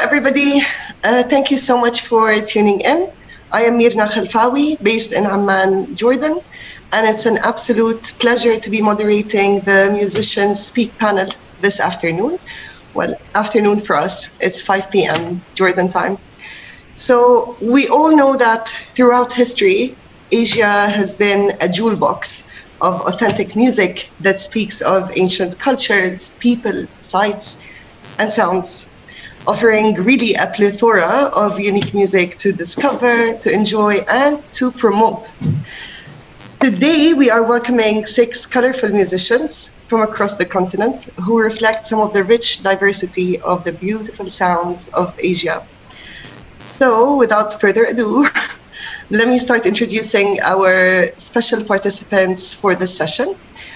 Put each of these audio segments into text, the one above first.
everybody. Thank you so much for tuning in. I am Mirna Khalfawi, based in Amman, Jordan, and it's an absolute pleasure to be moderating the Musicians Speak panel this afternoon. Well, afternoon for us, it's 5 p.m. Jordan time. So we all know that throughout history, Asia has been a jewel box of authentic music that speaks of ancient cultures, people, sites, and sounds, offering really a plethora of unique music to discover, to enjoy, and to promote. Today, we are welcoming 6 colorful musicians from across the continent who reflect some of the rich diversity of the beautiful sounds of Asia. So, without further ado, let me start introducing our special participants for this session,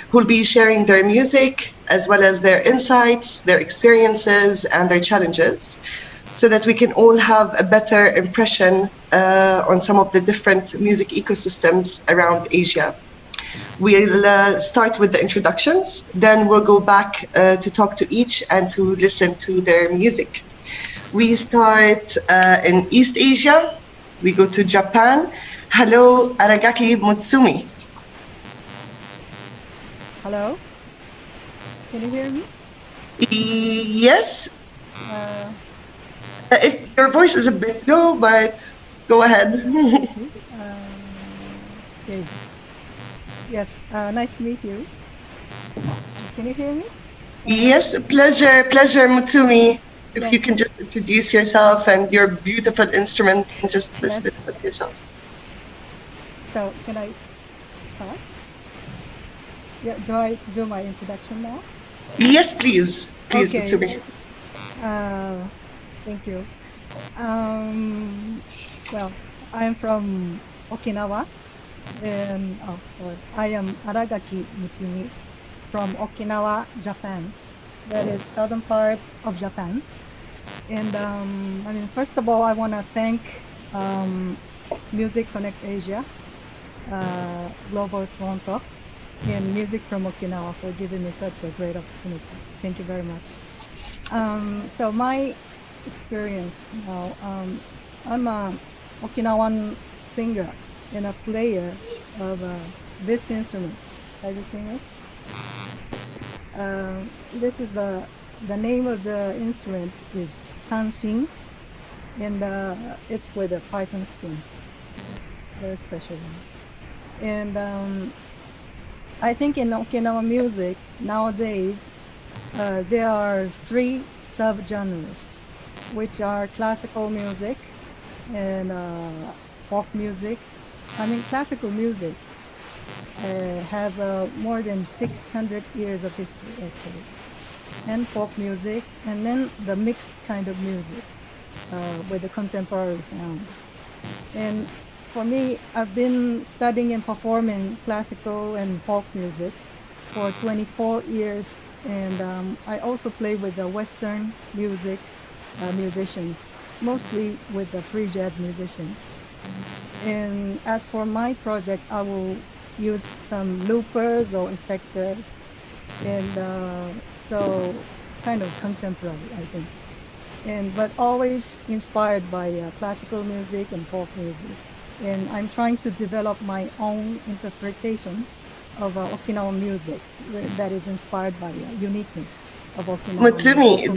who will be sharing their music, as well as their insights, their experiences, and their challenges, so that we can all have a better impression on some of the different music ecosystems around Asia. We'll start with the introductions, then we'll go back to talk to each and to listen to their music. We start in East Asia. We go to Japan. Hello, Aragaki Mutsumi. Hello, can you hear me? Yes. Your voice is a bit low, but go ahead. Okay. Yes, nice to meet you. Can you hear me? Yes, pleasure, Mutsumi. If you can just introduce yourself and your beautiful instrument and just list it with yourself. So, can I start? Yeah, do I do my introduction now? Yes, please, okay. Mutsumi. Thank you. Well, I'm from Okinawa, and I am Aragaki Mutsumi from Okinawa, Japan. That is southern part of Japan. And I mean, first of all, I want to thank Music Connect Asia, Global Toronto, and Music from Okinawa for giving me such a great opportunity. Thank you very much. So my experience now, I'm a Okinawan singer and a player of this instrument. Can you sing this? This is the name of the instrument is Shamsin, and it's with a python skin, very special one. And I think in Okinawa music nowadays there are 3 subgenres, which are classical music and folk music. I mean, classical music has more than 600 years of history actually, and folk music, and then the mixed kind of music with the contemporary sound. And for me, I've been studying and performing classical and folk music for 24 years, and I also play with the Western music musicians, mostly with the free jazz musicians. And as for my project, I will use some loopers or effectors, and so kind of contemporary, I think. But always inspired by classical music and folk music. And I'm trying to develop my own interpretation of Okinawan music that is inspired by uniqueness of Okinawan. Mutsumi,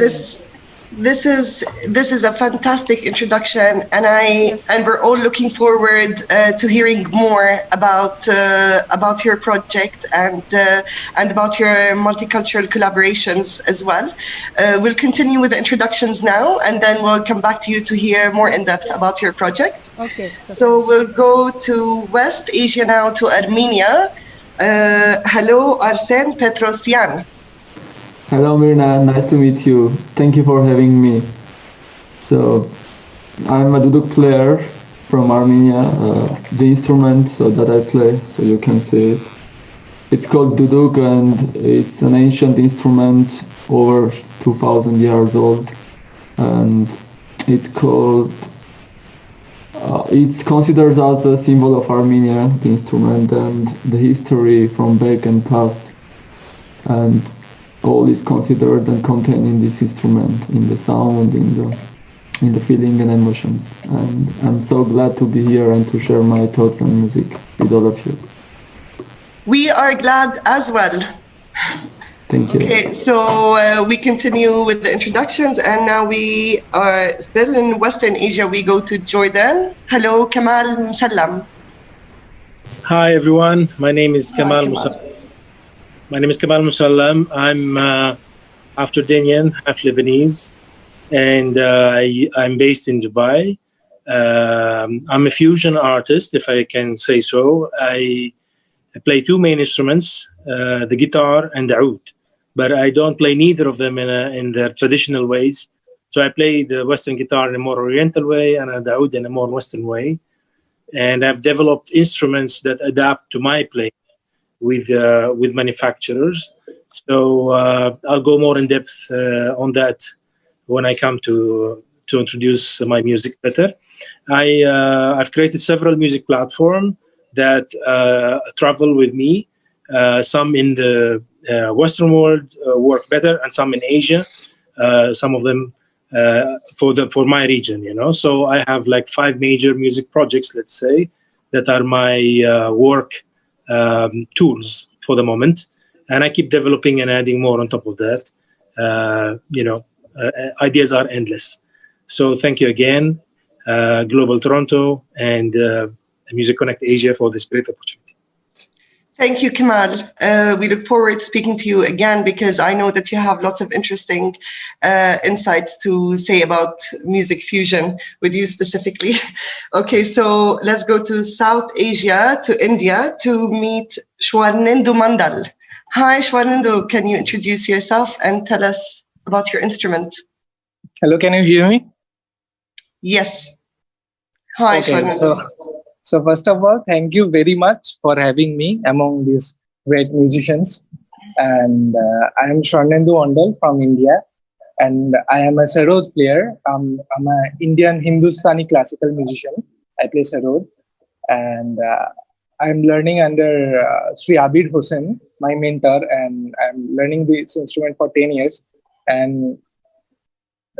this is a fantastic introduction, and we're all looking forward to hearing more about your project and about your multicultural collaborations as well. We'll continue with the introductions now, and then we'll come back to you to hear more in depth about your project. Okay. So we'll go to West Asia now, to Armenia. Hello, Arsen, Petrosyan. Hello Mirna, nice to meet you. Thank you for having me. So, I'm a Duduk player from Armenia. The instrument that I play, so you can see it. It's called Duduk, and it's an ancient instrument, over 2,000 years old. And it's considered as a symbol of Armenia, the instrument, and the history from back and past. And all is considered and contained in this instrument, in the sound, in the in the feeling and emotions. And I'm so glad to be here and to share my thoughts on music with all of you. We are glad as well. Thank you. Okay, so we continue with the introductions, and now we are still in Western Asia. We go to Jordan. Hello, Kamal Musallam. Hi, everyone. My name is Kamal Musallam. My name is Kamal Musallam. I'm half Jordanian, half Lebanese, and I'm based in Dubai. I'm a fusion artist, if I can say so. I play two main instruments, the guitar and the oud, but I don't play neither of them in their traditional ways. So I play the Western guitar in a more Oriental way and the oud in a more Western way. And I've developed instruments that adapt to my playing with manufacturers. So I'll go more in depth on that when I come to introduce my music better. I've created several music platforms that travel with me. Some in the Western world work better, and some in Asia. Some of them for my region, you know. So I have like 5 major music projects, let's say, that are my work tools for the moment, and I keep developing and adding more on top of that. Ideas are endless. So thank you again, Global Toronto and Music Connect Asia for this great opportunity. Thank you, Kamal. We look forward to speaking to you again, because I know that you have lots of interesting insights to say about music fusion with you specifically. Okay, so let's go to South Asia, to India, to meet Swarnendu Mandal. Hi, Swarnendu. Can you introduce yourself and tell us about your instrument? Hello, can you hear me? Yes. Hi, okay, Swarnendu. So first of all, thank you very much for having me among these great musicians. And I am Swarnendu Mandal from India, and I am a Sarod player. I'm an Indian Hindustani classical musician. I play Sarod, and I'm learning under Sri Abid Hossain, my mentor, and I'm learning this instrument for 10 years. And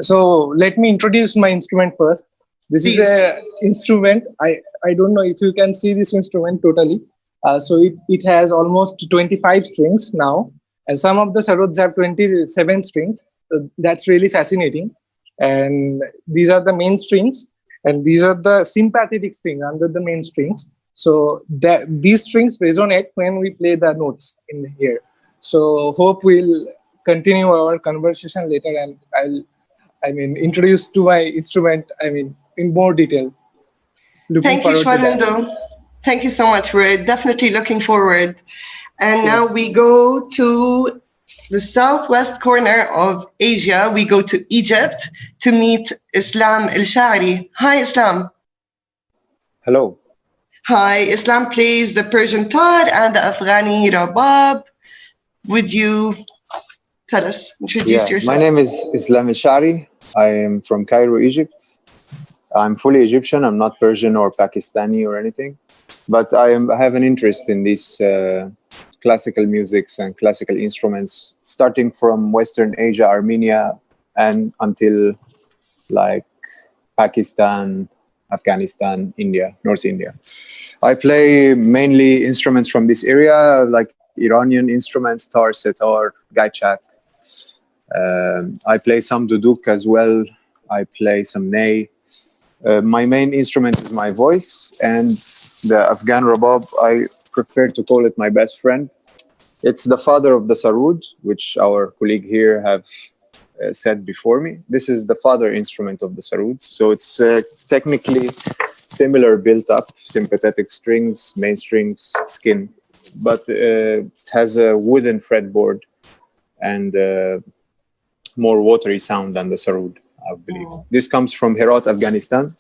so let me introduce my instrument first. This is an instrument. I don't know if you can see this instrument totally. So it has almost 25 strings now, and some of the sarods have 27 strings. So that's really fascinating. And these are the main strings, and these are the sympathetic strings under the main strings. So these strings resonate when we play the notes in here. So hope we'll continue our conversation later, and I'll introduce to my instrument, in more detail. Thank you, Swarnendu. Thank you so much. We're definitely looking forward. And now we go to the southwest corner of Asia. We go to Egypt to meet Eslam El-Shaary. Hi, Eslam. Hello. Hi, Eslam plays the Persian tar and the Afghani rabab. Would you tell us, introduce yourself? My name is Eslam El-Shaary. I am from Cairo, Egypt. I'm fully Egyptian. I'm not Persian or Pakistani or anything, but I have an interest in these classical musics and classical instruments, starting from Western Asia, Armenia, and until like Pakistan, Afghanistan, India, North India. I play mainly instruments from this area, like Iranian instruments, tar, setar, gaichak. I play some duduk as well. I play some ney. My main instrument is my voice, and the Afghan rabab, I prefer to call it my best friend. It's the father of the sarod, which our colleague here have said before me. This is the father instrument of the sarod. So it's technically similar, built up, sympathetic strings, main strings, skin, but it has a wooden fretboard and more watery sound than the sarod, I believe. This comes from Herat, Afghanistan,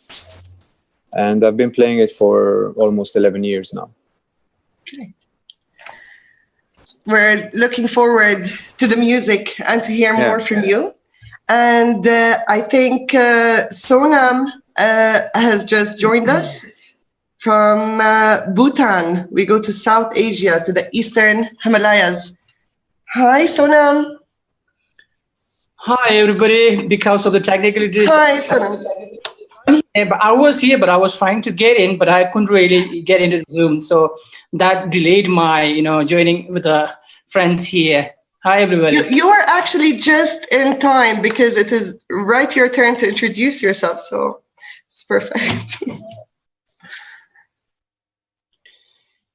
and I've been playing it for almost 11 years now. Okay. We're looking forward to the music and to hear more from you. And I think Sonam has just joined us from Bhutan. We go to South Asia, to the Eastern Himalayas. Hi, Sonam. Hi, everybody. Because of the technical issues, Hi, Sonam. but I was here, but I was trying to get in, but I couldn't really get into Zoom. So that delayed my, joining with the friends here. Hi, everybody. You are actually just in time because it is right your turn to introduce yourself. So it's perfect.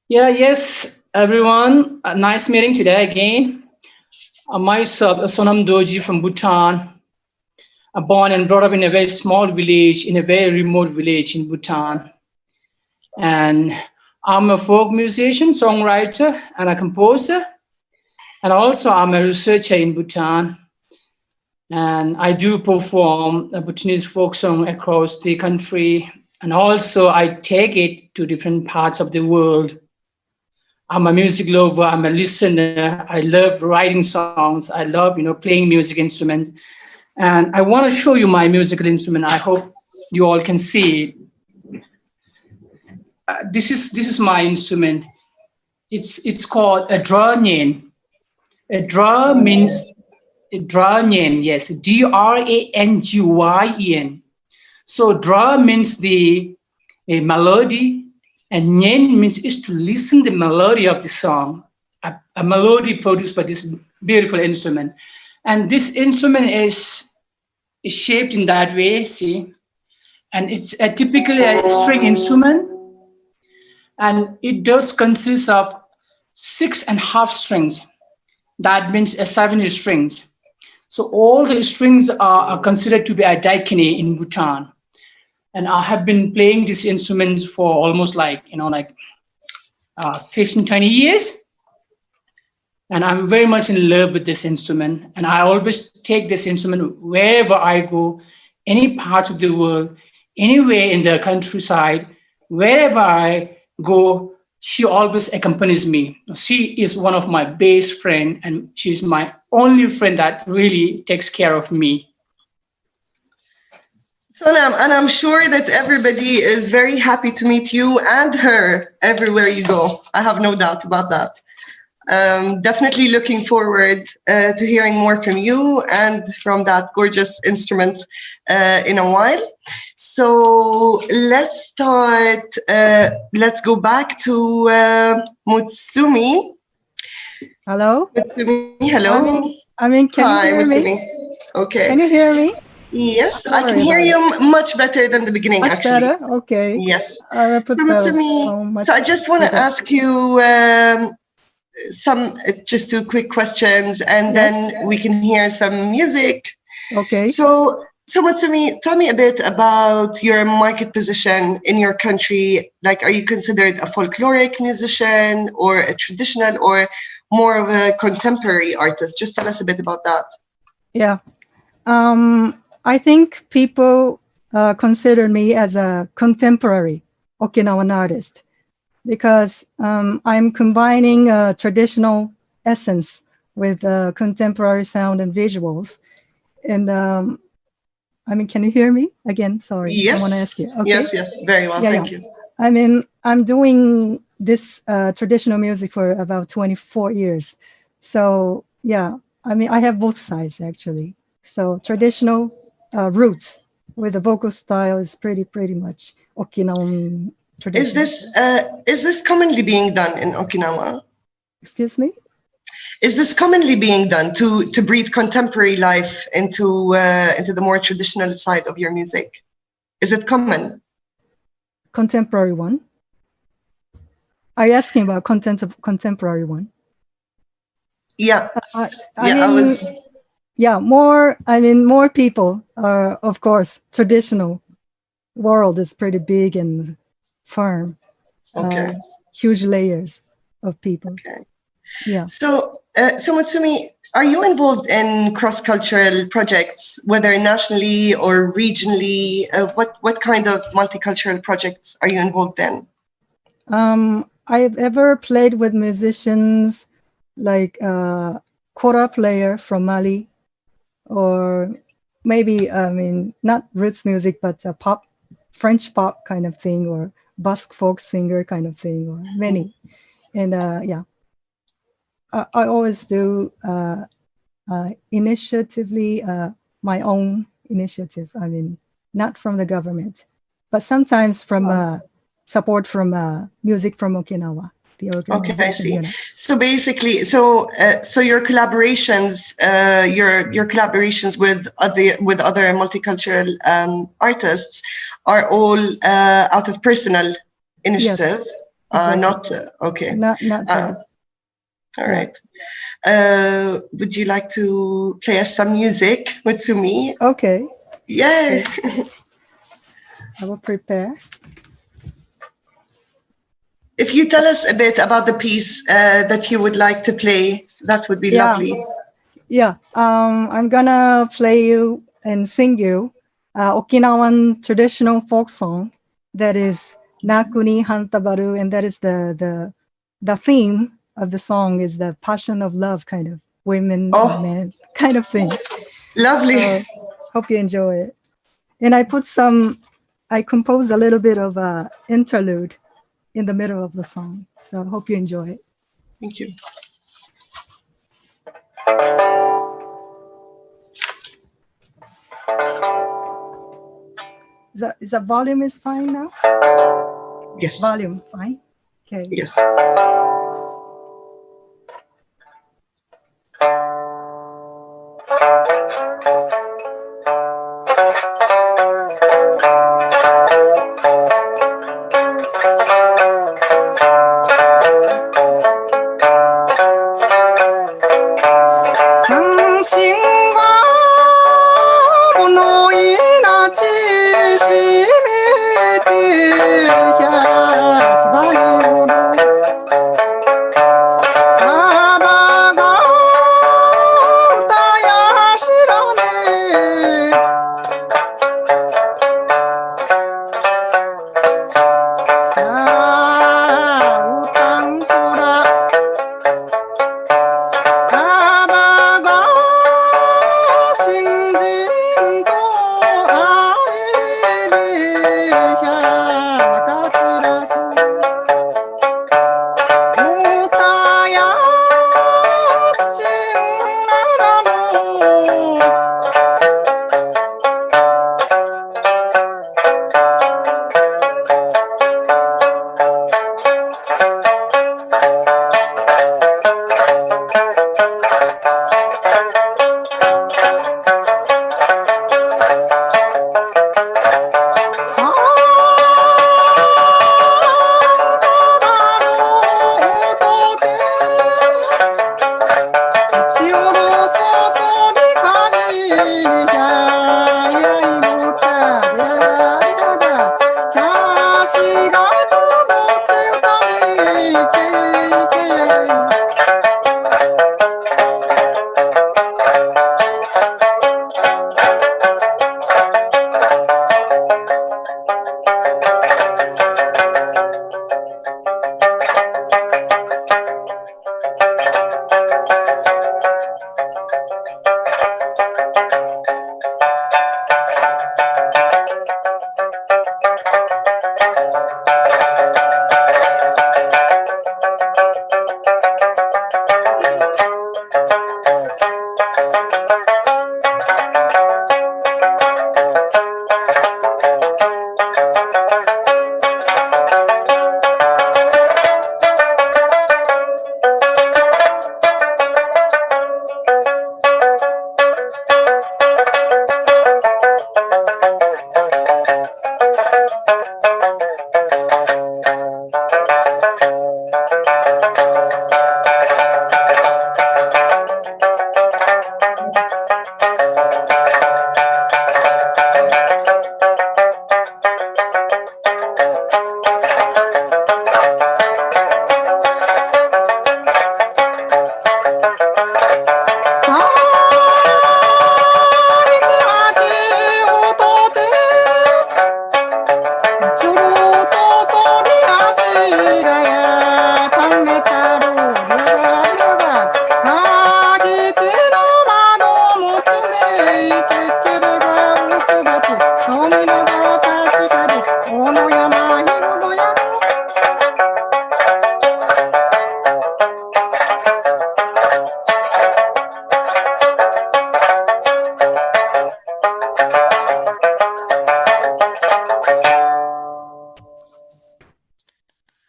Yes, everyone. Nice meeting today again. Myself, Sonam Dorji from Bhutan. I'm born and brought up in a very small village, in a very remote village in Bhutan. And I'm a folk musician, songwriter, and a composer. And also I'm a researcher in Bhutan. And I do perform a Bhutanese folk song across the country. And also I take it to different parts of the world. I'm a music lover, I'm a listener. I love writing songs. I love, playing music instruments. And I want to show you my musical instrument. I hope you all can see it. This is my instrument. It's called a Dramgyen. A dra means Dramgyen, yes, Drangyen. So dra means a melody, and nyen means is to listen the melody of the song. A melody produced by this beautiful instrument. And this instrument is shaped in that way, see? And it's typically a string instrument. And it does consist of 6.5 strings. That means 7 strings. So all the strings are considered to be a daikini in Bhutan. And I have been playing this instrument for almost 15, 20 years. And I'm very much in love with this instrument. And I always take this instrument wherever I go, any parts of the world, anywhere in the countryside, wherever I go, she always accompanies me. She is one of my best friends, and she's my only friend that really takes care of me. Sonam, and I'm sure that everybody is very happy to meet you and her everywhere you go. I have no doubt about that. Definitely looking forward to hearing more from you and from that gorgeous instrument in a while. So let's start. Let's go back to Mutsumi. Hello. Mutsumi, hello. Can you hear Mutsumi. me? Okay. Can you hear me? Yes, I can hear you much better than the beginning, much actually. Better? Okay. Yes. So Mutsumi, so I just want to ask you just 2 quick questions, and then we can hear some music. Okay. So Mutsumi, tell me a bit about your market position in your country. Like, are you considered a folkloric musician or a traditional or more of a contemporary artist? Just tell us a bit about that. Yeah. I think people consider me as a contemporary Okinawan artist, because I'm combining traditional essence with contemporary sound and visuals. And can you hear me again? Sorry, yes. I want to ask you. Okay. Yes, very well, thank you. I'm doing this traditional music for about 24 years. So yeah, I have both sides actually. So traditional roots with the vocal style is pretty much Okinawan. Is this commonly being done in Okinawa? Excuse me? Is this commonly being done to breathe contemporary life into the more traditional side of your music? Is it common? Contemporary one? Are you asking about contemporary one? Yeah. More people are, of course, traditional world is pretty big and firm. Okay. Huge layers of people. Okay. Yeah. So Mutsumi, are you involved in cross-cultural projects, whether nationally or regionally? What kind of multicultural projects are you involved in? I've ever played with musicians like kora player from Mali, or maybe not roots music, but pop, French pop kind of thing, or Basque folk singer kind of thing, or many. And I always do initiatively my own initiative. I mean, not from the government, but sometimes from support from Music from Okinawa, the organization. Okay, I see. unit. So basically, so your collaborations, your collaborations with other multicultural artists are all out of personal initiative. Yes, exactly. Not okay. Not that. All right. Would you like to play us some music, Mutsumi? Okay. Yeah. Okay. I will prepare. If you tell us a bit about the piece that you would like to play, that would be lovely. Yeah. I'm gonna play you and sing you Okinawan traditional folk song that is Nakuni Hantabaru, and that is the theme of the song is the passion of love, kind of women and men kind of thing. Lovely. So, hope you enjoy it. And I composed a little bit of a interlude in the middle of the song. So hope you enjoy it. Thank you. Is that volume is fine now? Yes. Volume fine? Okay. Yes.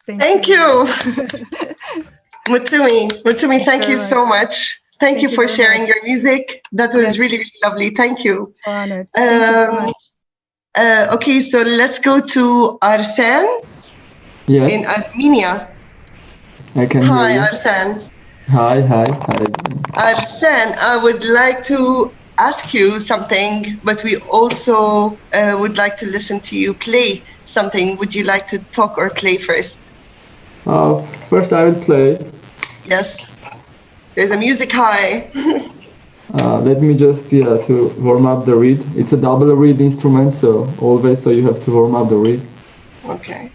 Thank you. Mutsumi, thank you so much. Thank you for sharing your music. That was really, really lovely. Thank you. It's honored. Thank you so much. Okay, so let's go to Arsen in Armenia. I can Hi, hear you. Arsen. Hi. Arsen, I would like to ask you something, but we also would like to listen to you play something. Would you like to talk or play first? First I will play. Yes. There's a music high. Let me just, to warm up the reed. It's a double reed instrument, so you have to warm up the reed. Okay.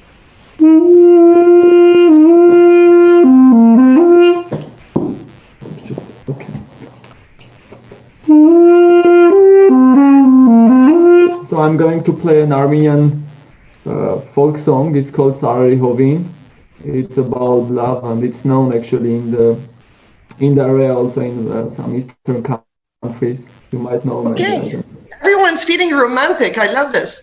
So I'm going to play an Armenian folk song. It's called Shaary. It's about love, and it's known actually in the area, also in some Eastern countries. You might know. Okay. Everyone's feeling romantic. I love this.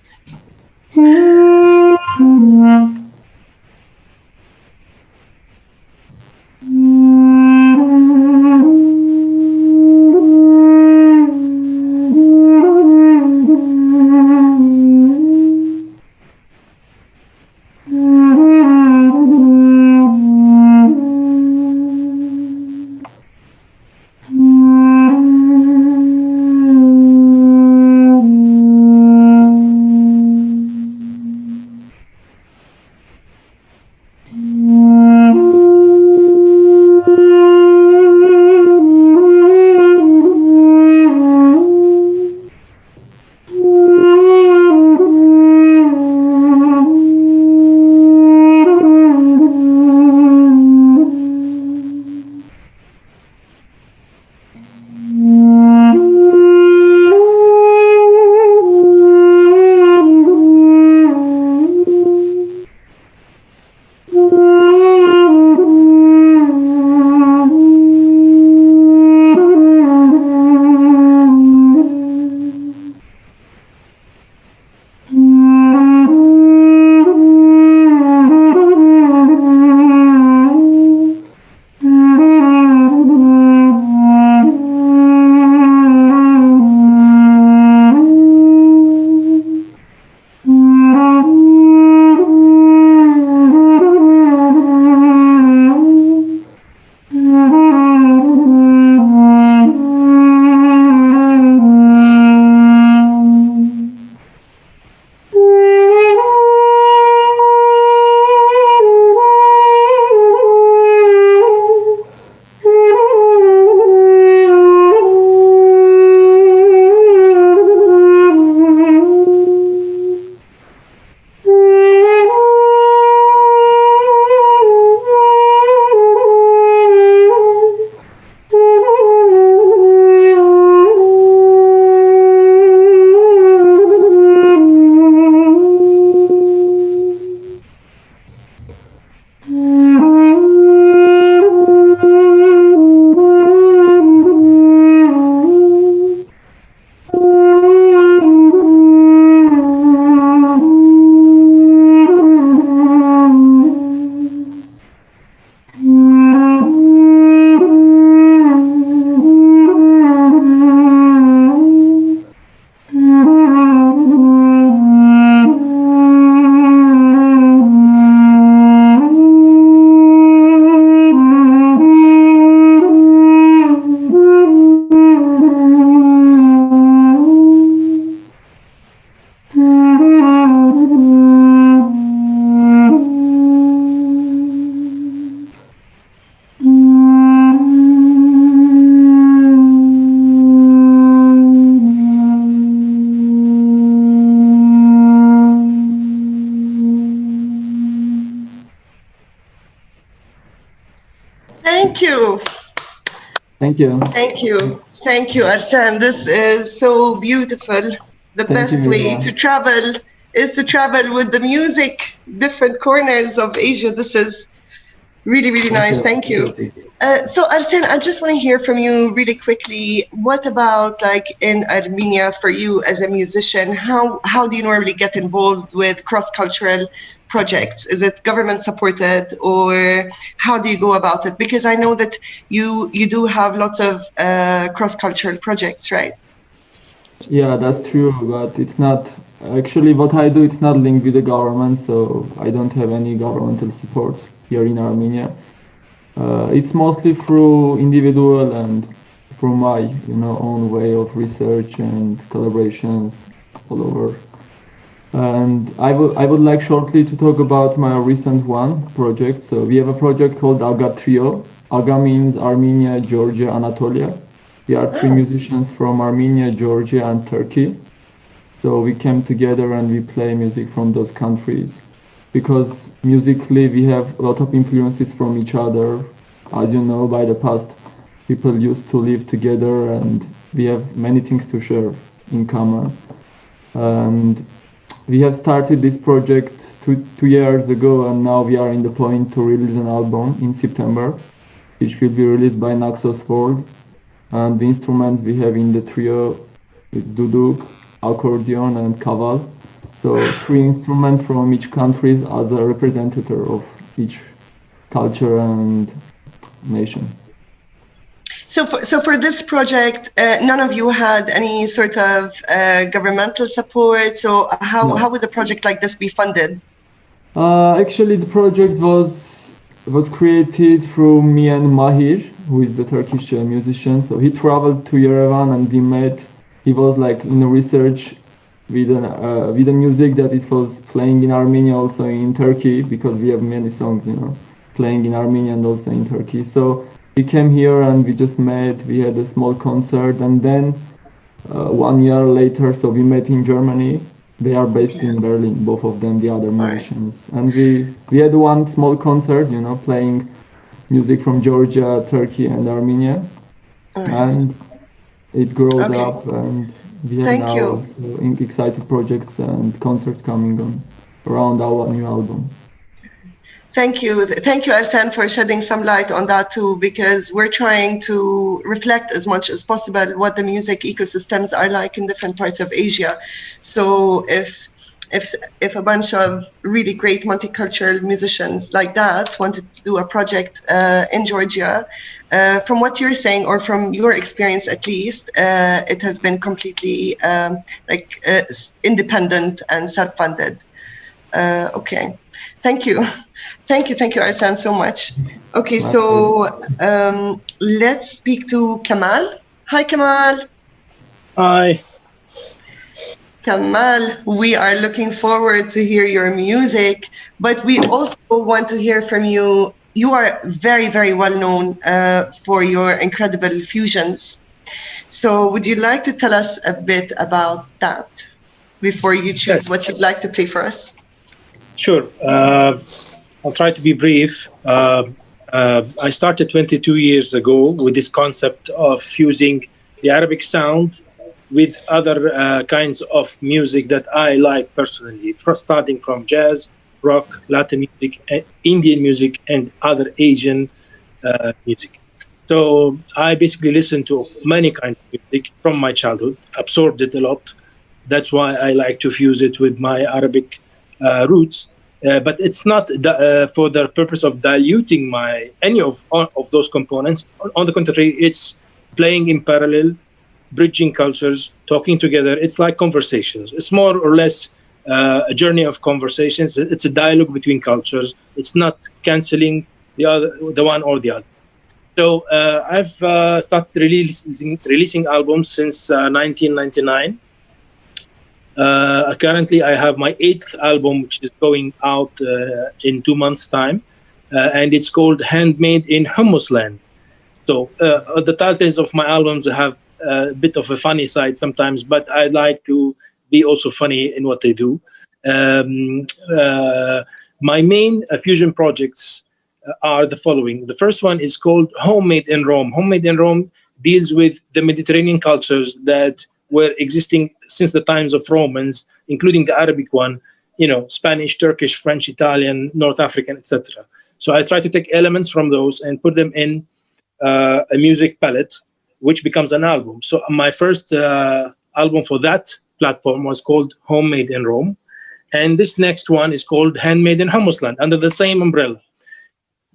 Thank you. Thank you. Thank you. Thank you, Arsen. This is so beautiful. The best way to travel is to travel with the music, different corners of Asia. This Really, really nice. Thank you. So Arsen, I just want to hear from you really quickly. What about like in Armenia for you as a musician? How do you normally get involved with cross-cultural projects? Is it government supported, or how do you go about it? Because I know that you do have lots of cross-cultural projects, right? Yeah, that's true, but it's not actually what I do. It's not linked with the government, so I don't have any governmental support here in Armenia. It's mostly through individual and through my, own way of research and collaborations all over. And I would like shortly to talk about my recent project. So we have a project called Aga Trio. Aga means Armenia, Georgia, Anatolia. We are 3 musicians from Armenia, Georgia, and Turkey. So we came together and we play music from those countries. Because musically we have a lot of influences from each other. As you know, by the past, people used to live together and we have many things to share in common. And we have started this project two years ago, and now we are in the point to release an album in September, which will be released by Naxos World. And the instruments we have in the trio is Duduk, accordion, and Kamal. So 3 instruments from each country as a representative of each culture and nation. So for this project, none of you had any sort of governmental support. So how would a project like this be funded? Actually, the project was created through me and Mahir, who is the Turkish musician. So he traveled to Yerevan and we met. He was like in a research with the music that it was playing in Armenia, also in Turkey, because we have many songs, playing in Armenia and also in Turkey. So we came here and we just met. We had a small concert, and then 1 year later, so we met in Germany. They are based in Berlin, both of them, the other musicians. And we had one small concert, playing music from Georgia, Turkey, and Armenia. And it grew up, and we have now exciting projects and concerts coming on around our new album. Thank you, Arsen, for shedding some light on that too, because we're trying to reflect as much as possible what the music ecosystems are like in different parts of Asia. So if a bunch of really great multicultural musicians like that wanted to do a project in Georgia, from what you're saying, or from your experience at least, it has been completely independent and self-funded. Okay, thank you, Arsen, so much. Okay, so let's speak to Kamal. Hi, Kamal. Hi. Kamal, we are looking forward to hear your music, but we also want to hear from you. You are very, very well known for your incredible fusions. So would you like to tell us a bit about that before you choose what you'd like to play for us? Sure. I'll try to be brief. I started 22 years ago with this concept of fusing the Arabic sound with other kinds of music that I like personally, starting from jazz, rock, Latin music, Indian music, and other Asian music. So I basically listened to many kinds of music from my childhood, absorbed it a lot. That's why I like to fuse it with my Arabic roots. But it's not for the purpose of diluting any of those components. On the contrary, it's playing in parallel, bridging cultures, talking together. It's like conversations. It's more or less a journey of conversations. It's a dialogue between cultures. It's not canceling the one or the other. So I've started releasing albums since 1999. Currently, I have my 8th album, which is going out in 2 months' time, and it's called Handmade in Hummus Land. So the titles of my albums have a bit of a funny side sometimes, but I like to be also funny in what they do. My main fusion projects are the following. The first one is called Homemade in Rome. Homemade in Rome deals with the Mediterranean cultures that were existing since the times of Romans, including the Arabic one, Spanish, Turkish, French, Italian, North African, etc. So I try to take elements from those and put them in a music palette, which becomes an album. So my first album for that platform was called Homemade in Rome. And this next one is called Handmade in Humusland, under the same umbrella.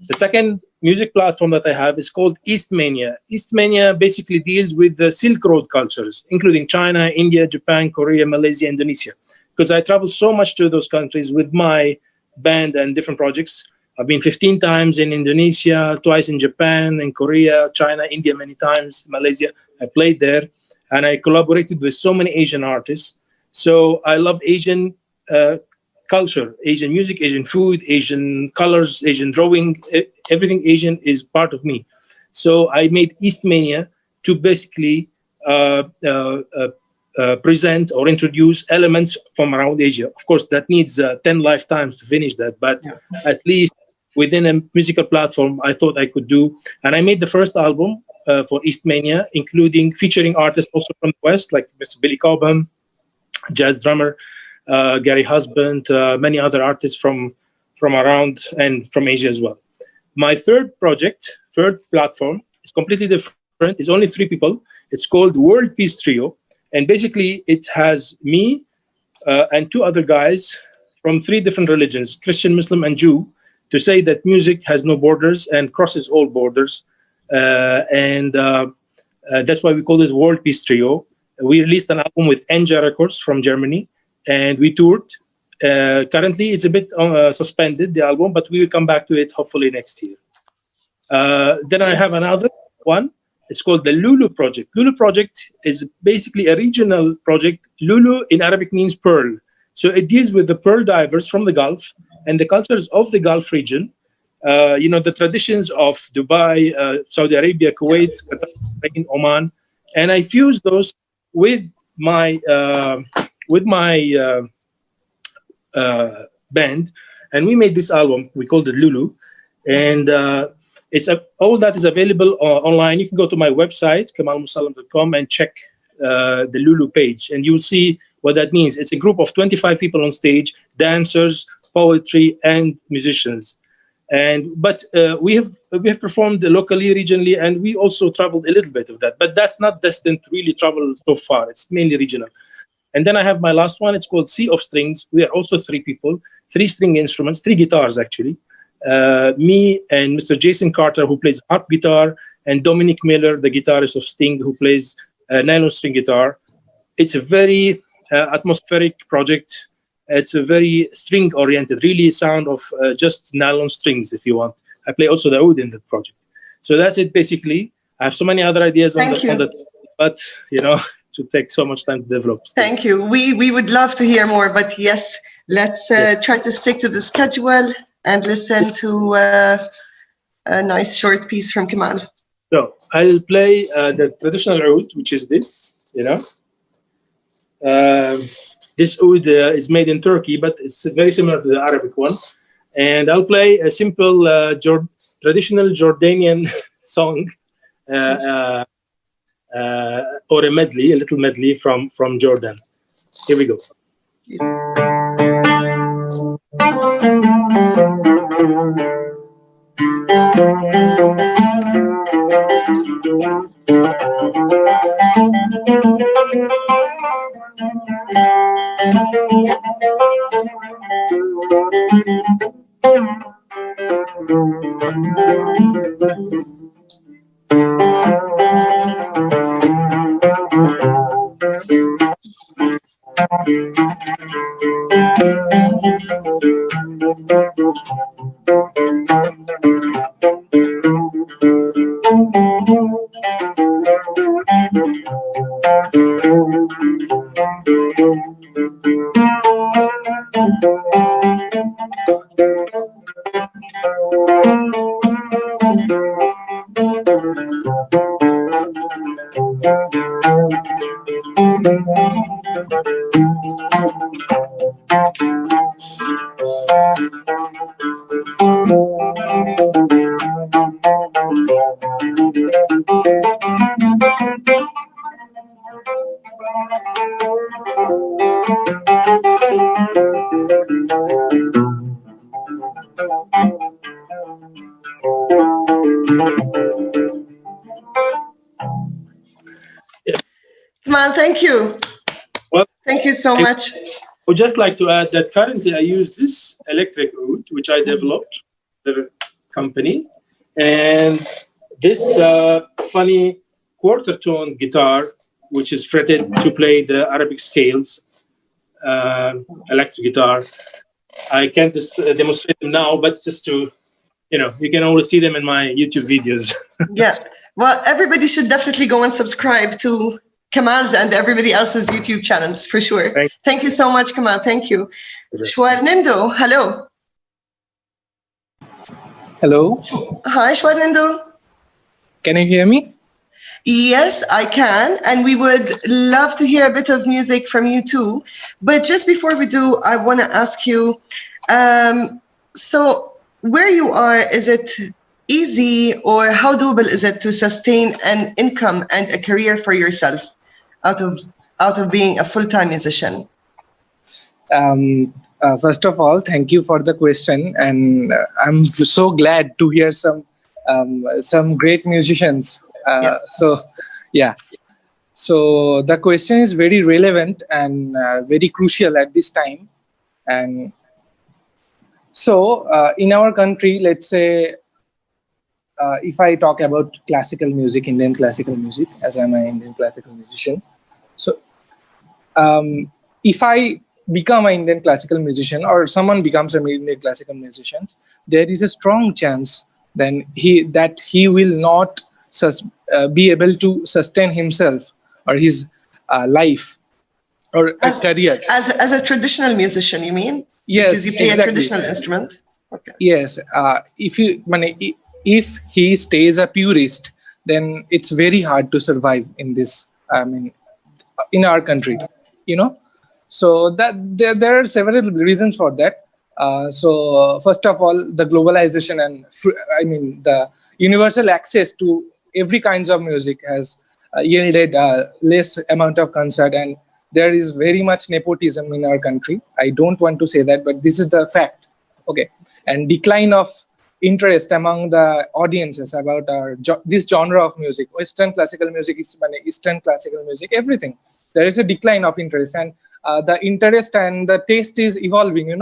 The second music platform that I have is called Eastmania. Eastmania basically deals with the Silk Road cultures, including China, India, Japan, Korea, Malaysia, Indonesia. Because I travel so much to those countries with my band and different projects. I've been 15 times in Indonesia, twice in Japan, in Korea, China, India many times, Malaysia. I played there, and I collaborated with so many Asian artists. So I love Asian culture, Asian music, Asian food, Asian colors, Asian drawing. Everything Asian is part of me. So I made Eastmania to basically present or introduce elements from around Asia. Of course, that needs 10 lifetimes to finish that, but at least within a musical platform, I thought I could do. And I made the first album for Eastmania, including featuring artists also from the West, like Mr. Billy Cobham, jazz drummer, Gary Husband, many other artists from around and from Asia as well. My third project, third platform, is completely different. It's only 3 people. It's called World Peace Trio. And basically, it has me and 2 other guys from 3 different religions, Christian, Muslim, and Jew, to say that music has no borders and crosses all borders. That's why we call it World Peace Trio. We released an album with Enja Records from Germany, and we toured. Currently, it's a bit suspended, the album, but we will come back to it hopefully next year. Then I have another one. It's called the Lulu Project. Lulu Project is basically a regional project. Lulu in Arabic means pearl. So it deals with the pearl divers from the Gulf and the cultures of the Gulf region. You know, the traditions of Dubai, Saudi Arabia, Kuwait, Qatar, Oman. And I fused those with my band, and we made this album. We called it Lulu, and all that is available online. You can go to my website, kamalmusallam.com, and check the Lulu page, and you'll see what that means. It's a group of 25 people on stage, dancers, poetry, and musicians. But we have performed locally, regionally, and we also traveled a little bit of that. But that's not destined to really travel so far. It's mainly regional. And then I have my last one. It's called Sea of Strings. We are also 3 people, 3 string instruments, 3 guitars actually. Me and Mr. Jason Carter, who plays harp guitar, and Dominic Miller, the guitarist of Sting, who plays nylon string guitar. It's a very atmospheric project. It's a very string-oriented, really sound of just nylon strings, if you want. I play also the oud in that project. So that's it, basically. I have so many other ideas on that, but, you know, it would take so much time to develop. Thank you. We would love to hear more, but yes, let's try to stick to the schedule and listen to a nice short piece from Kamal. So I'll play the traditional oud, which is this, you know. This oud is made in Turkey, but it's very similar to the Arabic one. And I'll play a simple traditional Jordanian song, or a medley, a little medley from Jordan. Here we go. Kamal, thank you. Well, thank you so much. I would just like to add that currently I use this electric oud, which I developed, the company, and this funny quarter tone guitar, which is fretted to play the Arabic scales, electric guitar. I can't demonstrate them now, but just to, you can always see them in my YouTube videos. Yeah. Well, everybody should definitely go and subscribe to Kamal's and everybody else's YouTube channels for sure. Thank you so much, Kamal. Thank you. Swarnendu, hello. Hello. Hi, Swarnendu. Can you hear me? Yes, I can. And we would love to hear a bit of music from you too. But just before we do, I want to ask you, so where you are, is it easy or how doable is it to sustain an income and a career for yourself out of being a full-time musician? First of all, thank you for the question, and I'm so glad to hear some great musicians. So the question is very relevant and very crucial at this time. And so in our country, let's say, if I talk about classical music, Indian classical music, as I'm an Indian classical musician. So if I become an Indian classical musician or someone becomes an Indian classical musician, there is a strong chance then that he will not be able to sustain himself or his life or a career. As a traditional musician, you mean? Yes, because you play a traditional instrument? Okay. Yes. If he stays a purist, then it's very hard to survive in this, in our country, So that there are several reasons for that. So first of all, the globalization and the universal access to every kinds of music has yielded less amount of concert, and there is very much nepotism in our country. I don't want to say that, but this is the fact. Okay, and decline of interest among the audiences about this genre of music, Western classical music, Eastern classical music, everything. There is a decline of interest, and the interest and the taste is evolving,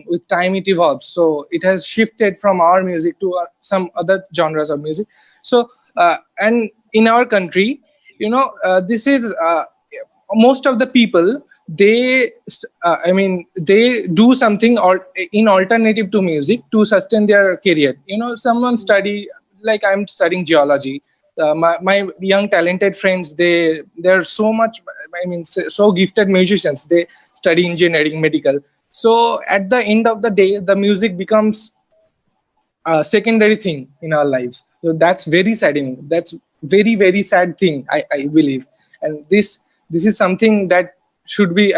with time it evolves. So it has shifted from our music to some other genres of music. So, and in our country, this is, most of the people, they do something in alternative to music to sustain their career. Someone study, like I'm studying geology. My young talented friends, they're so much, so gifted musicians. They study engineering, medical. So at the end of the day, the music becomes a secondary thing in our lives. So that's very saddening. That's very, very sad thing, I believe. And this is something that should be,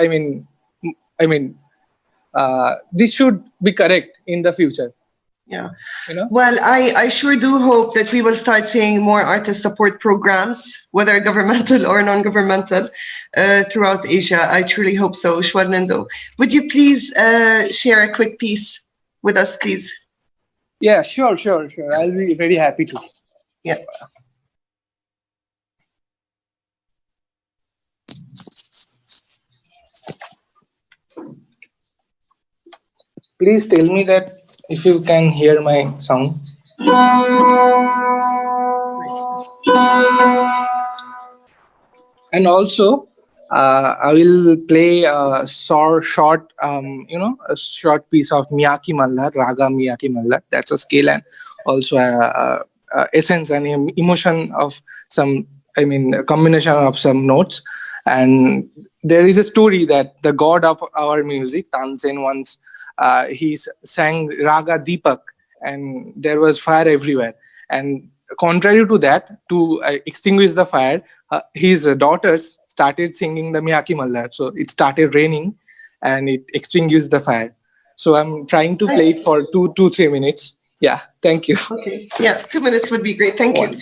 this should be correct in the future. Yeah. Well, I sure do hope that we will start seeing more artist support programs, whether governmental or non-governmental, throughout Asia. I truly hope so. Swarnendu, would you please share a quick piece with us, please? Yeah, sure. I'll be very happy to. Yeah. Please tell me that if you can hear my sound. And also, I will play a short piece of Miyaki Mallar, Raga Miyaki Mallar. That's a scale and also a essence and emotion of some, a combination of some notes. And there is a story that the god of our music, Tansen, once he sang Raga Deepak, and there was fire everywhere. And contrary to that, to extinguish the fire, his daughters started singing the Miyaki Mallar. So it started raining and it extinguished the fire. So I'm trying to play it for 2-3 minutes. Yeah, thank you. Okay, yeah, 2 minutes would be great. Thank you.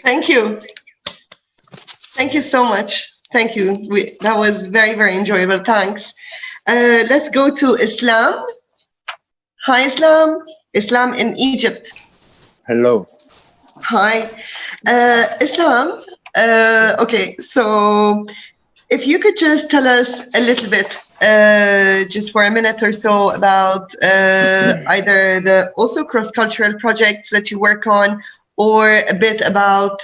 Thank you. Thank you so much. Thank you. That was very, very enjoyable. Thanks. Let's go to Eslam. Hi, Eslam. Eslam in Egypt. Hello. Hi. Eslam, okay, so if you could just tell us a little bit, just for a minute or so, about either the also cross-cultural projects that you work on, or a bit about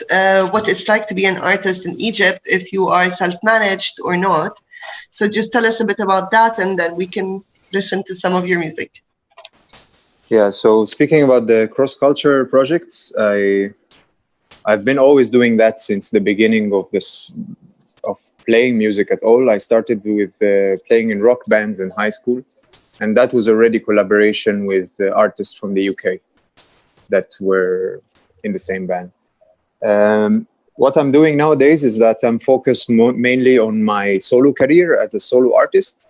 what it's like to be an artist in Egypt, if you are self-managed or not. So just tell us a bit about that, and then we can listen to some of your music. Yeah, so speaking about the cross-culture projects, I've been always doing that since the beginning of playing music at all. I started with playing in rock bands in high school, and that was already collaboration with artists from the UK that were in the same band. What I'm doing nowadays is that I'm focused mainly on my solo career as a solo artist.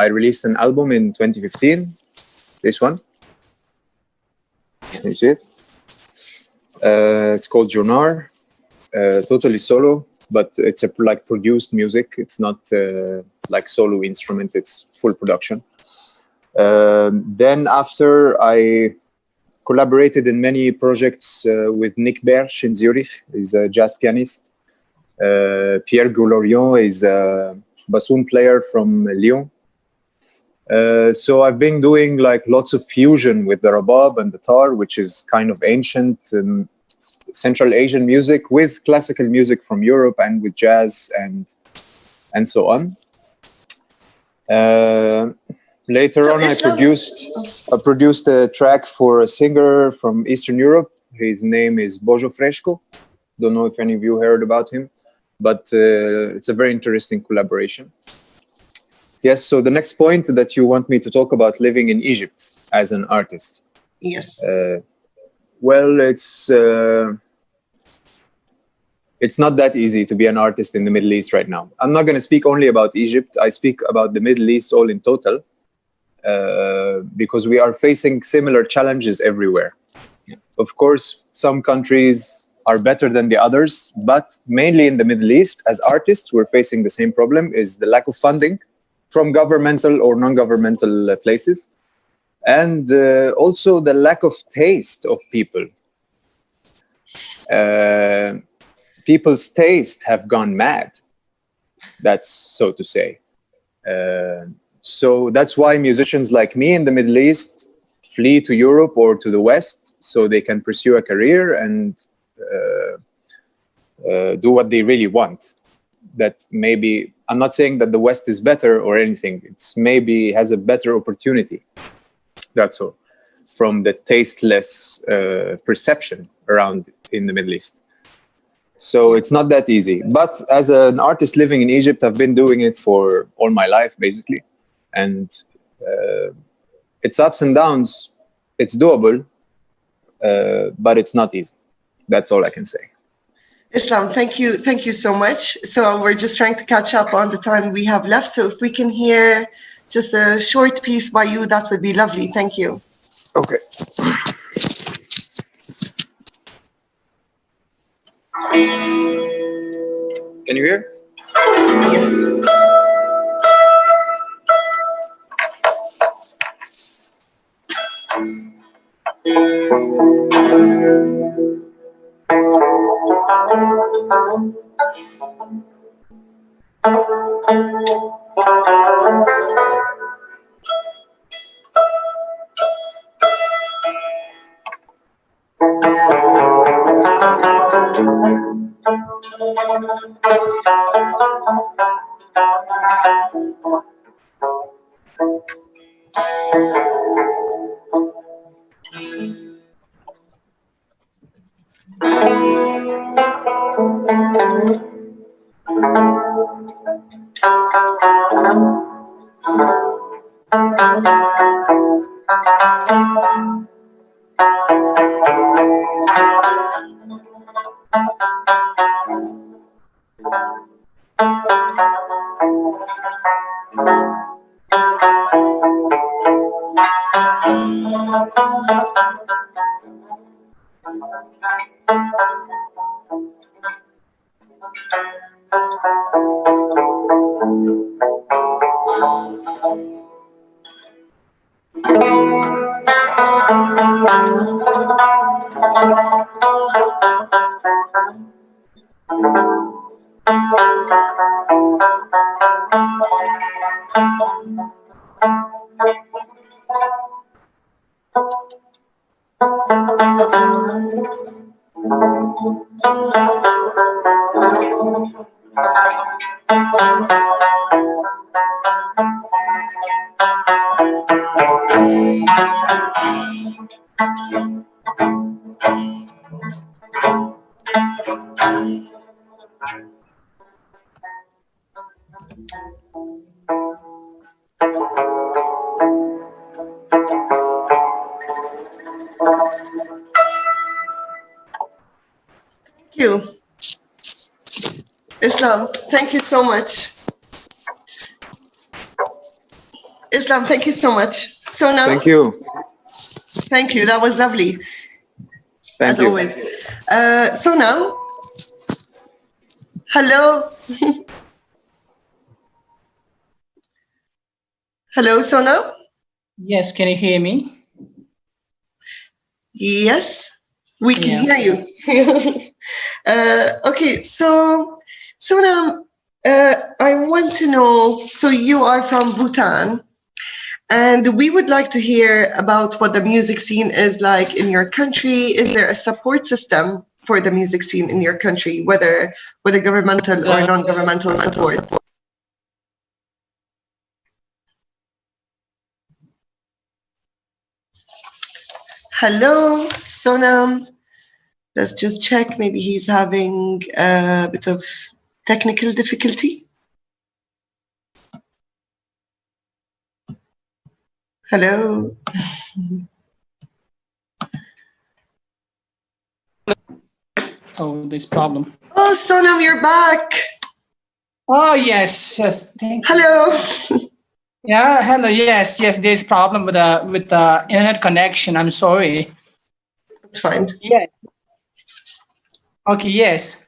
I released an album in 2015, this one. You see it? It's called Jonar, totally solo, but it's like produced music. It's not like solo instrument, it's full production. Then after, I collaborated in many projects with Nick Berch in Zurich. He's a jazz pianist. Pierre Goulorion is a bassoon player from Lyon. So I've been doing like lots of fusion with the rabab and the tar, which is kind of ancient Central Asian music with classical music from Europe and with jazz and so on. Later on, I produced a track for a singer from Eastern Europe. His name is Bojo Fresco. Don't know if any of you heard about him, but it's a very interesting collaboration. Yes, so the next point that you want me to talk about living in Egypt as an artist. Yes. Well, it's it's not that easy to be an artist in the Middle East right now. I'm not going to speak only about Egypt. I speak about the Middle East all in total, because we are facing similar challenges everywhere. Of course, some countries are better than the others, but mainly in the Middle East, as artists, we're facing the same problem, is the lack of funding from governmental or non-governmental places, and also the lack of taste of people. People's taste have gone mad. That's so to say. So that's why musicians like me in the Middle East flee to Europe or to the West so they can pursue a career and do what they really want. That maybe, I'm not saying that the West is better or anything. It's maybe has a better opportunity. That's all. From the tasteless perception around in the Middle East. So it's not that easy. But as an artist living in Egypt, I've been doing it for all my life, basically. And it's ups and downs. It's doable, but it's not easy. That's all I can say. Eslam, thank you so much. So we're just trying to catch up on the time we have left. So if we can hear just a short piece by you, that would be lovely. Thank you. Okay. Can you hear? Yes. Thank you. Eslam, thank you so much. Eslam, thank you so much. So now, thank you. Thank you. That was lovely. Thank as you. always. So now, hello. Hello, Sonam? Yes, can you hear me? Yes, we can hear you. Okay, so Sonam, I want to know, so you are from Bhutan, and we would like to hear about what the music scene is like in your country. Is there a support system for the music scene in your country, whether governmental or non-governmental support? Hello, Sonam. Let's just check. Maybe he's having a bit of technical difficulty. Hello. Oh, this problem. Oh, Sonam, you're back. Oh, yes. Thank you. Hello. Yeah, hello. Yes. There's problem with the internet connection. I'm sorry. It's fine. Yes. Okay. Yes.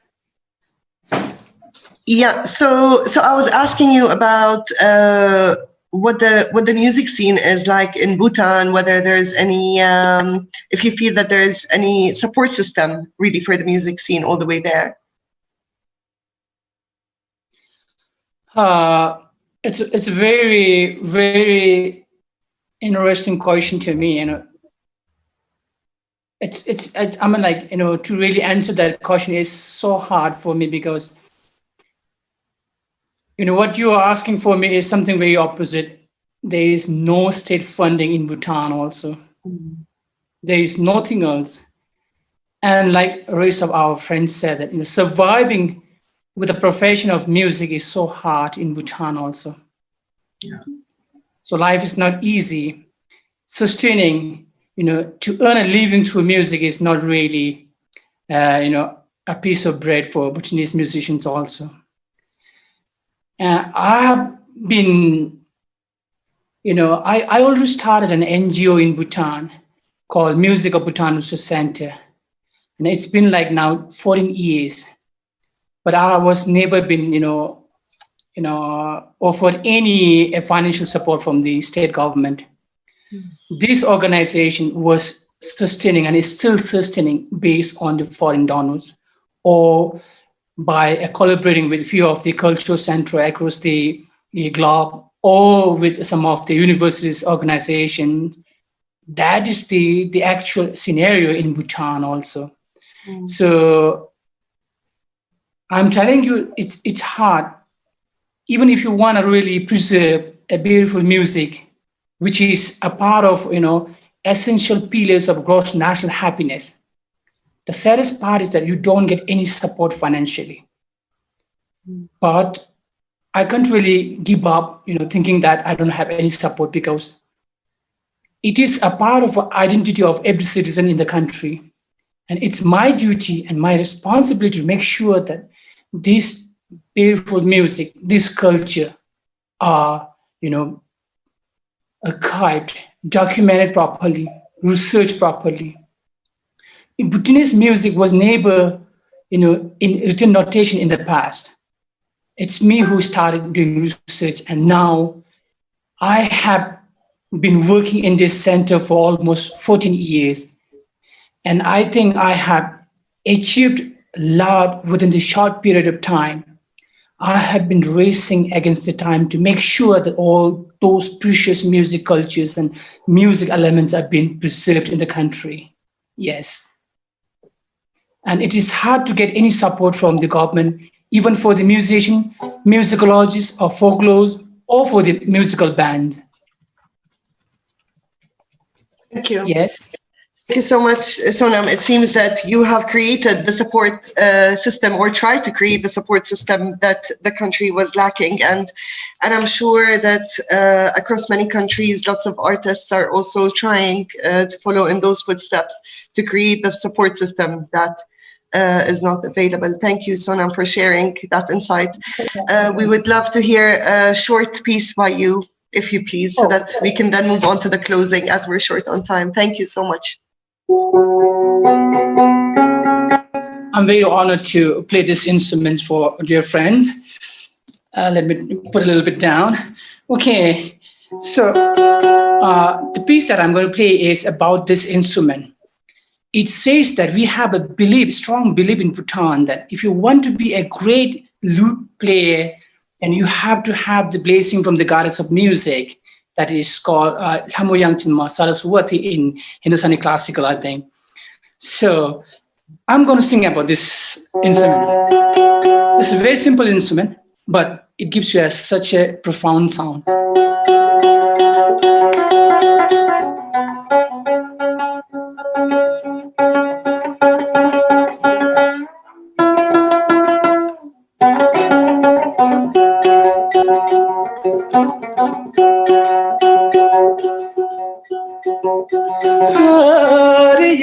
Yeah. So I was asking you about what the music scene is like in Bhutan. Whether there's any, if you feel that there's any support system really for the music scene all the way there. It's a very, very interesting question to me. I mean, like, to really answer that question is so hard for me because, what you are asking for me is something very opposite. There is no state funding in Bhutan also. There is nothing else. And like the rest of our friends said that, surviving with the profession of music is so hard in Bhutan also. Yeah. So life is not easy. Sustaining, to earn a living through music is not really, a piece of bread for Bhutanese musicians also. I have been, I already started an NGO in Bhutan called Music of Bhutan Research Center. And it's been like now 14 years. But I was never been, offered any financial support from the state government. This organization was sustaining and is still sustaining based on the foreign donors or by collaborating with a few of the cultural centers across the globe or with some of the universities organizations. That is the actual scenario in Bhutan also. So I'm telling you, it's hard. Even if you want to really preserve a beautiful music, which is a part of, essential pillars of gross national happiness. The saddest part is that you don't get any support financially. But I can't really give up, thinking that I don't have any support because it is a part of the identity of every citizen in the country. And it's my duty and my responsibility to make sure that this beautiful music, this culture are, archived, documented properly, researched properly. Bhutanese music was never, in written notation in the past. It's me who started doing research, and now I have been working in this center for almost 14 years. And I think I have achieved a lot within this short period of time. I have been racing against the time to make sure that all those precious music cultures and music elements are being preserved in the country. Yes. And it is hard to get any support from the government, even for the musician, musicologists, or folklores, or for the musical band. Thank you. Yes. Thank you so much, Sonam. It seems that you have created the support system or tried to create the support system that the country was lacking. And I'm sure that across many countries, lots of artists are also trying to follow in those footsteps to create the support system that is not available. Thank you, Sonam, for sharing that insight. We would love to hear a short piece by you, if you please, so that we can then move on to the closing as we're short on time. Thank you so much. I'm very honored to play this instrument for dear friends. Let me put a little bit down. Okay, so the piece that I'm going to play is about this instrument. It says that we have a strong belief in Bhutan that if you want to be a great lute player, then you have to have the blessing from the goddess of music. That is called Hamoyang Chinma Saraswati in Hindustani classical, I think. So I'm going to sing about this instrument. It's a very simple instrument, but it gives you such a profound sound. Hare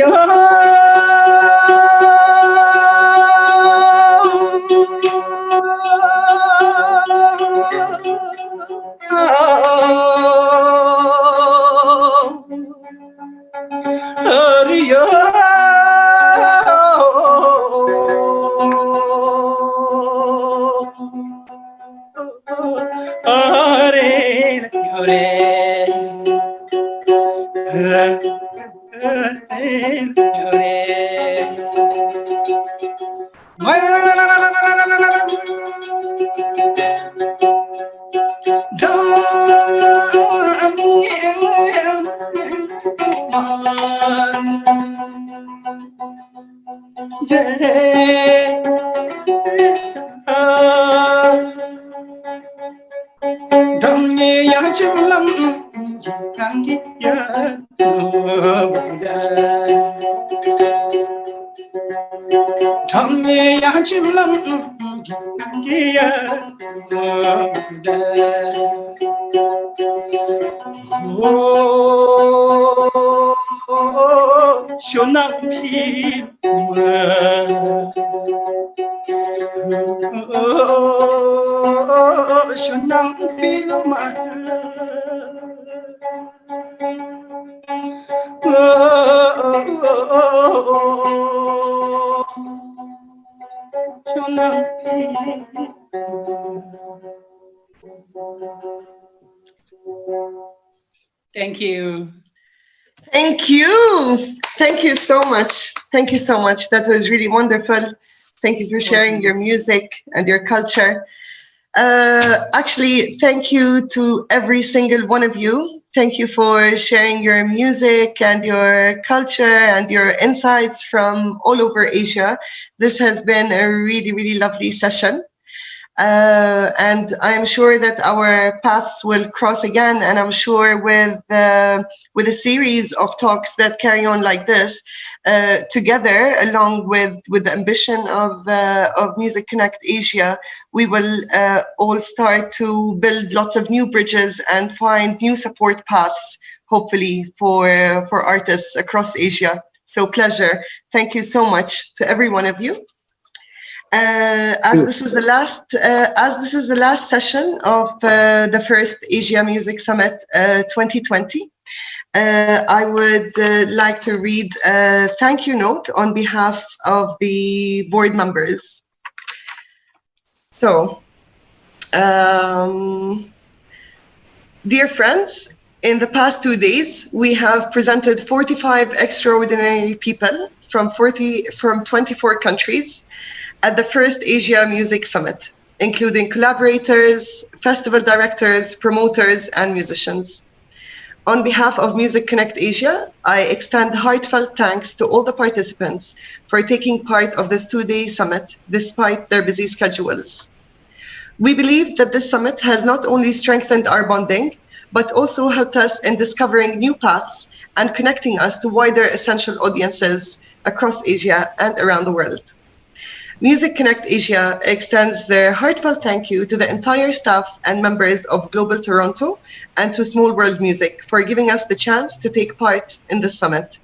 Thank you. Thank you. Thank you so much. Thank you so much. That was really wonderful. Thank you for sharing your music and your culture. Actually, thank you to every single one of you. Thank you for sharing your music and your culture and your insights from all over Asia. This has been a really, really lovely session. And I'm sure that our paths will cross again, and I'm sure with a series of talks that carry on like this, together, along with the ambition of Music Connect Asia, we will all start to build lots of new bridges and find new support paths, hopefully for artists across Asia. So pleasure. Thank you so much to every one of you. As this is the last session of the first Asia Music Summit 2020, I would like to read a thank you note on behalf of the board members. So, dear friends, in the past 2 days, we have presented 45 extraordinary people from 24 countries at the first Asia Music Summit, including collaborators, festival directors, promoters, and musicians. On behalf of Music Connect Asia, I extend heartfelt thanks to all the participants for taking part of this 2-day summit despite their busy schedules. We believe that this summit has not only strengthened our bonding, but also helped us in discovering new paths and connecting us to wider essential audiences across Asia and around the world. Music Connect Asia extends their heartfelt thank you to the entire staff and members of Global Toronto and to Small World Music for giving us the chance to take part in this summit.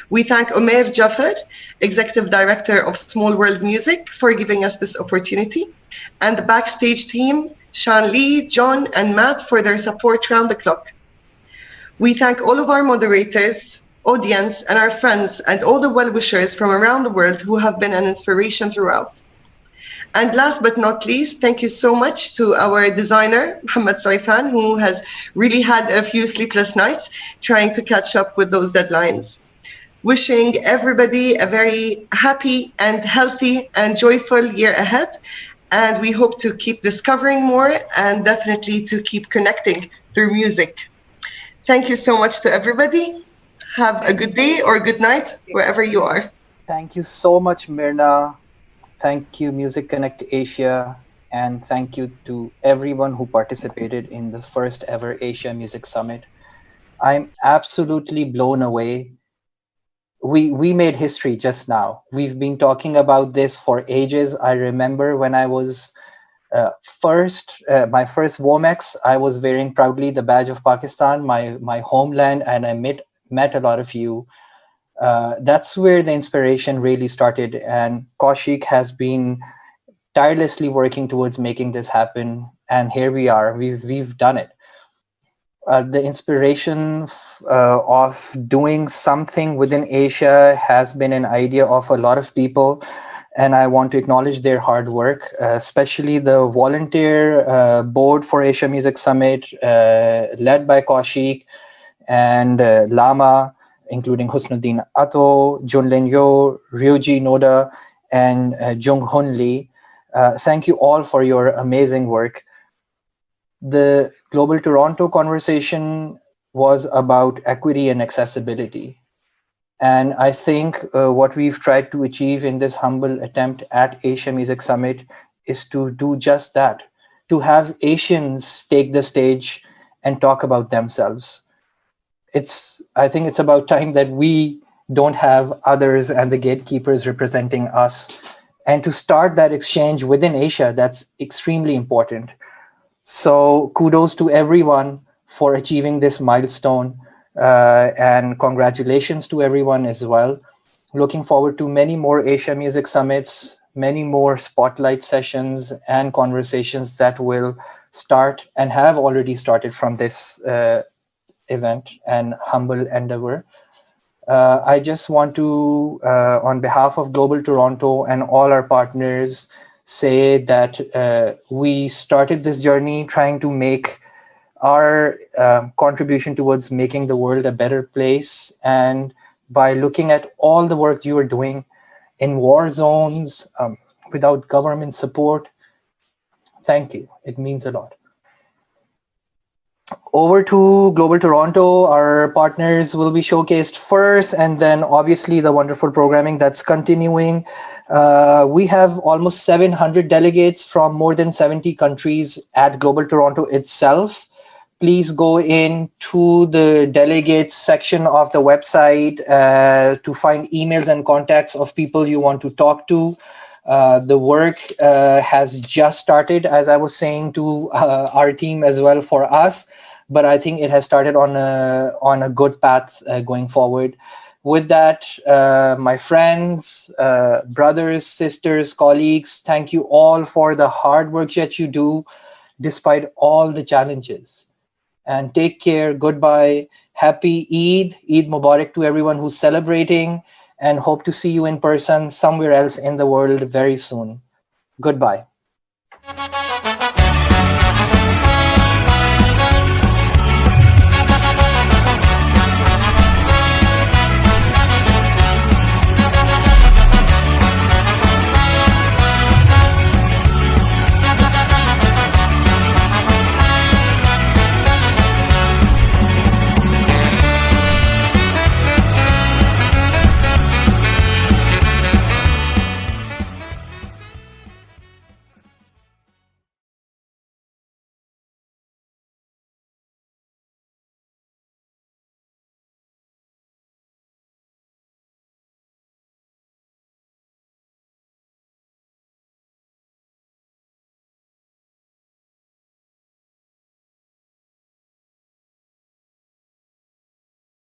We thank Omer Jaffer, Executive Director of Small World Music, for giving us this opportunity, and the backstage team, Sean Lee, John, and Matt, for their support round the clock. We thank all of our moderators, audience, and our friends, and all the well-wishers from around the world who have been an inspiration throughout. And last but not least, thank you so much to our designer, Mohammed Saifan, who has really had a few sleepless nights trying to catch up with those deadlines. Wishing everybody a very happy and healthy and joyful year ahead. And we hope to keep discovering more and definitely to keep connecting through music. Thank you so much to everybody. Have a good day or good night, wherever you are. Thank you so much, Mirna. Thank you, Music Connect Asia. And thank you to everyone who participated in the first ever Asia Music Summit. I'm absolutely blown away. We made history just now. We've been talking about this for ages. I remember when I was my first Womex, I was wearing proudly the badge of Pakistan, my homeland, and I met a lot of you. That's where the inspiration really started, and Kaushik has been tirelessly working towards making this happen, and here we are. We've done it. The inspiration of doing something within Asia has been an idea of a lot of people, and I want to acknowledge their hard work, especially the volunteer board for Asia Music Summit, led by Kaushik and Lama, including Husnuddin Ato, Junlin Yo, Ryuji Noda, and Jung Hun Lee. Thank you all for your amazing work. The Global Toronto conversation was about equity and accessibility. And I think what we've tried to achieve in this humble attempt at Asia Music Summit is to do just that, to have Asians take the stage and talk about themselves. I think it's about time that we don't have others and the gatekeepers representing us. And to start that exchange within Asia, that's extremely important. So kudos to everyone for achieving this milestone, and congratulations to everyone as well. Looking forward to many more Asia Music Summits, many more spotlight sessions and conversations that will start and have already started from this event and humble endeavor. I just want to, on behalf of Global Toronto and all our partners, say that we started this journey trying to make our contribution towards making the world a better place. And by looking at all the work you are doing in war zones, without government support, thank you. It means a lot. Over to Global Toronto, our partners will be showcased first, and then obviously the wonderful programming that's continuing. We have almost 700 delegates from more than 70 countries at Global Toronto itself. Please go into the delegates section of the website to find emails and contacts of people you want to talk to. The work has just started, as I was saying to our team as well for us, but I think it has started on a good path going forward. With that, my friends, brothers, sisters, colleagues, thank you all for the hard work that you do despite all the challenges. And take care. Goodbye. Happy Eid. Eid Mubarak to everyone who's celebrating, and hope to see you in person somewhere else in the world very soon. Goodbye.